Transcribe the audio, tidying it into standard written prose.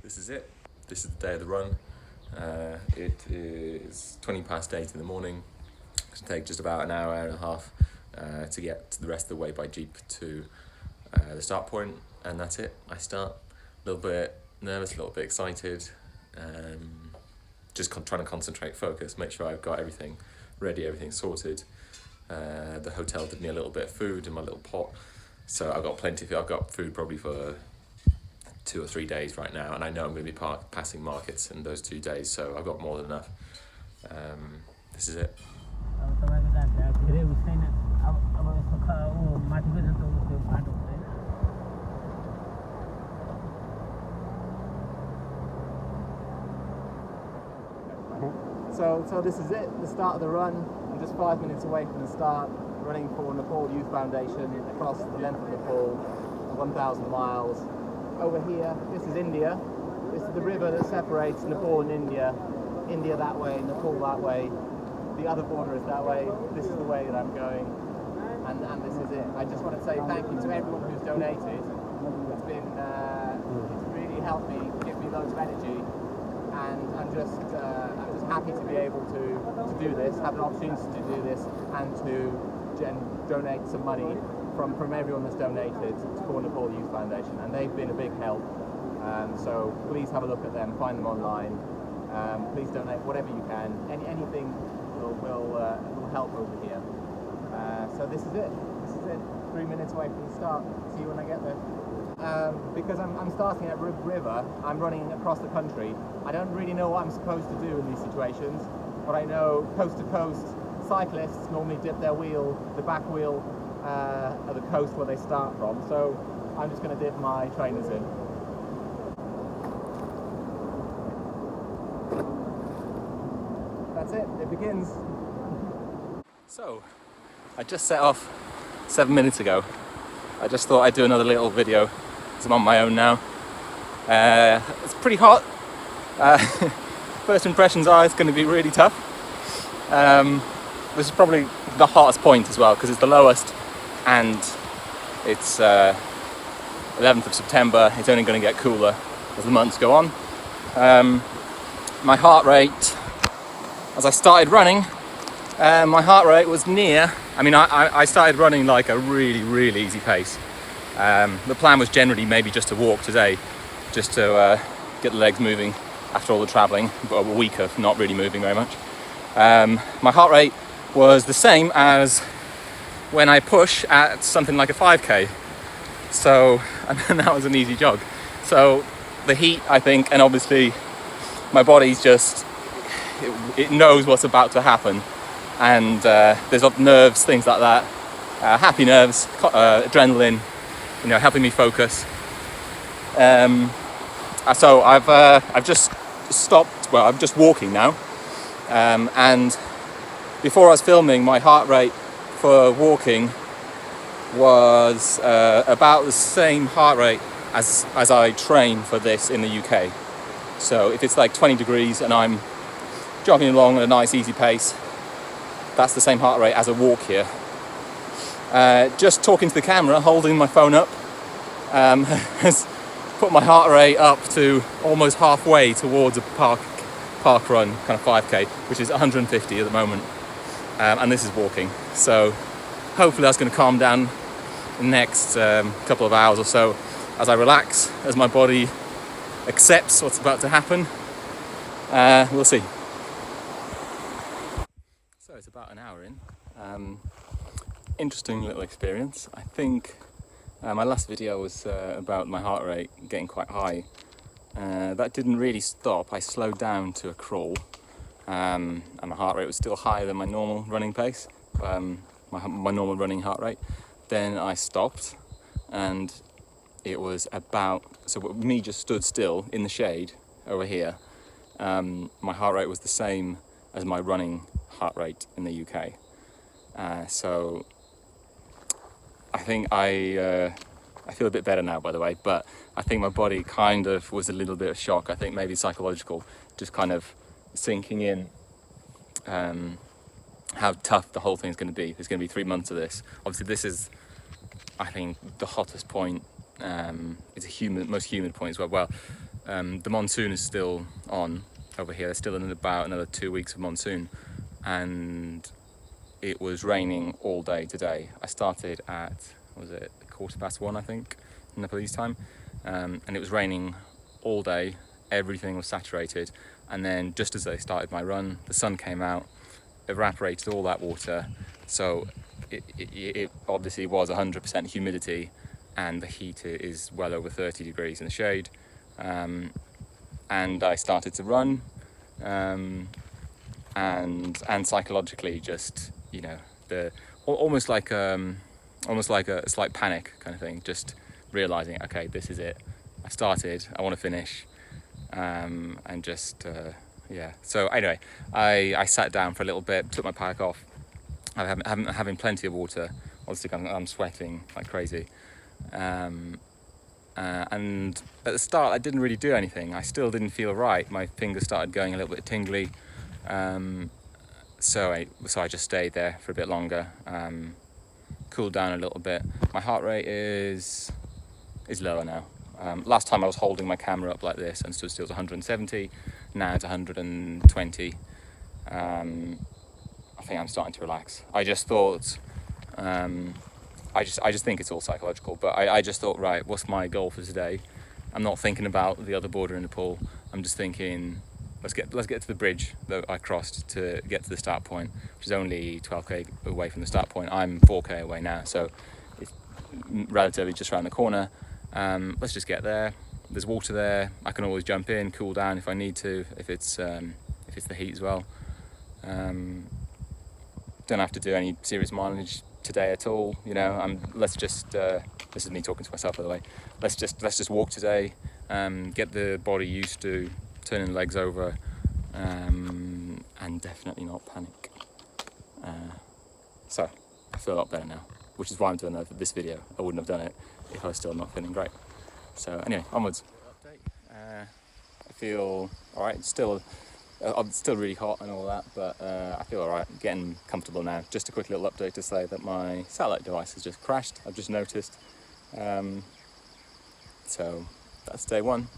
this is it. This is the day of the run. It is 8:20 in the morning. It's going to take just about an hour and a half to get the rest of the way by jeep to the start point, and that's it. I start a little bit nervous, a little bit excited, just trying to concentrate, focus, make sure I've got everything ready, everything sorted. The hotel did me a little bit of food in my little pot, so I've got plenty of it. I've got food probably for 2 or 3 days right now, and I know I'm going to be passing markets in those 2 days, so I've got more than enough. This is it. So this is it, the start of the run. I'm just 5 minutes away from the start, running for Nepal Youth Foundation across the length of Nepal, 1,000 miles. Over here, this is India. This is the river that separates Nepal and India. India that way, Nepal that way. The other border is that way. This is the way that I'm going, and this is it. I just want to say thank you to everyone who's donated. It's really helped me, give me loads of energy, and I'm just happy to be able to do this, have an opportunity to do this, and to donate some money from everyone that's donated to Nepal Youth Foundation, and they've been a big help. So please have a look at them, find them online. Please donate whatever you can. Anything will help over here. So this is it. 3 minutes away from the start. See you when I get there. Because I'm starting at River, I'm running across the country. I don't really know what I'm supposed to do in these situations, but I know coast to coast cyclists normally dip their wheel, the back wheel, at the coast where they start from. So I'm just going to dip my trainers in. That's it. It begins. So, I just set off 7 minutes ago. I just thought I'd do another little video, because I'm on my own now. It's pretty hot. First impressions are it's going to be really tough. This is probably the hottest point as well, because it's the lowest, and it's 11th of September. It's only going to get cooler as the months go on. My heart rate, as I started running, my heart rate was near. I started running like a really easy pace. The plan was generally maybe just to walk today, just to get the legs moving after all the travelling, but a week of not really moving very much. My heart rate was the same as when I push at something like a 5k. So, and that was an easy jog. So the heat, I think, and obviously my body's just, it knows what's about to happen. And there's nerves, things like that, happy nerves, adrenaline, helping me focus. So I've just stopped. Well, I'm just walking now, and before I was filming, my heart rate for walking was about the same heart rate as I train for this in the UK. So if it's like 20 degrees and I'm jogging along at a nice easy pace, that's the same heart rate as a walk here. Just talking to the camera, holding my phone up, has put my heart rate up to almost halfway towards a park run, kind of 5k, which is 150 at the moment. And this is walking. So hopefully that's going to calm down in the next couple of hours or so as I relax, as my body accepts what's about to happen. We'll see. So it's about an hour in. Interesting little experience. I think my last video was about my heart rate getting quite high. That didn't really stop. I slowed down to a crawl, and my heart rate was still higher than my normal running pace, my normal running heart rate. Then I stopped, and it was about, so me just stood still in the shade over here. My heart rate was the same as my running heart rate in the UK. So I think I feel a bit better now, by the way, but I think my body kind of was a little bit of shock. I think maybe psychological, just kind of sinking in how tough the whole thing's going to be. There's going to be 3 months of this. Obviously this is, I think, the hottest point It's a most humid point as well. Well, the monsoon is still on over here. There's still about another 2 weeks of monsoon, and it was raining all day today. I started at, was it 1:15, I think, Nepalese time, and it was raining all day. Everything was saturated, and then just as I started my run, the sun came out, evaporated all that water, so it obviously was 100% humidity, and the heat is well over 30 degrees in the shade. And I started to run, and psychologically, just, you know, almost like a slight panic kind of thing, just realizing, okay, this is it, I started, I want to finish, and just yeah. So anyway, I sat down for a little bit, took my pack off. I'm having plenty of water. Obviously, I'm sweating like crazy. And at the start, I didn't really do anything. I still didn't feel right. My fingers started going a little bit tingly. So I just stayed there for a bit longer, cooled down a little bit. My heart rate is lower now. Last time I was holding my camera up like this and stood still was 170. Now it's 120. I think I'm starting to relax. I just thought, I just think it's all psychological. But I just thought, right, what's my goal for today? I'm not thinking about the other border in Nepal. I'm just thinking, let's get to the bridge that I crossed to get to the start point, which is only 12k away from the start point. I'm 4k away now, so it's relatively just around the corner. Let's just get there. There's water there. I can always jump in, cool down if I need to, if it's the heat as well. Don't have to do any serious mileage today at all. You know, let's just this is me talking to myself, by the way. Let's just walk today. Get the body used to turning the legs over, and definitely not panic. So I feel a lot better now, which is why I'm doing this video. I wouldn't have done it if I was still not feeling great. So anyway, onwards. I feel all right. I'm still really hot and all that, but I feel all right, getting comfortable now. Just a quick little update to say that my satellite device has just crashed. I've just noticed. So that's day one.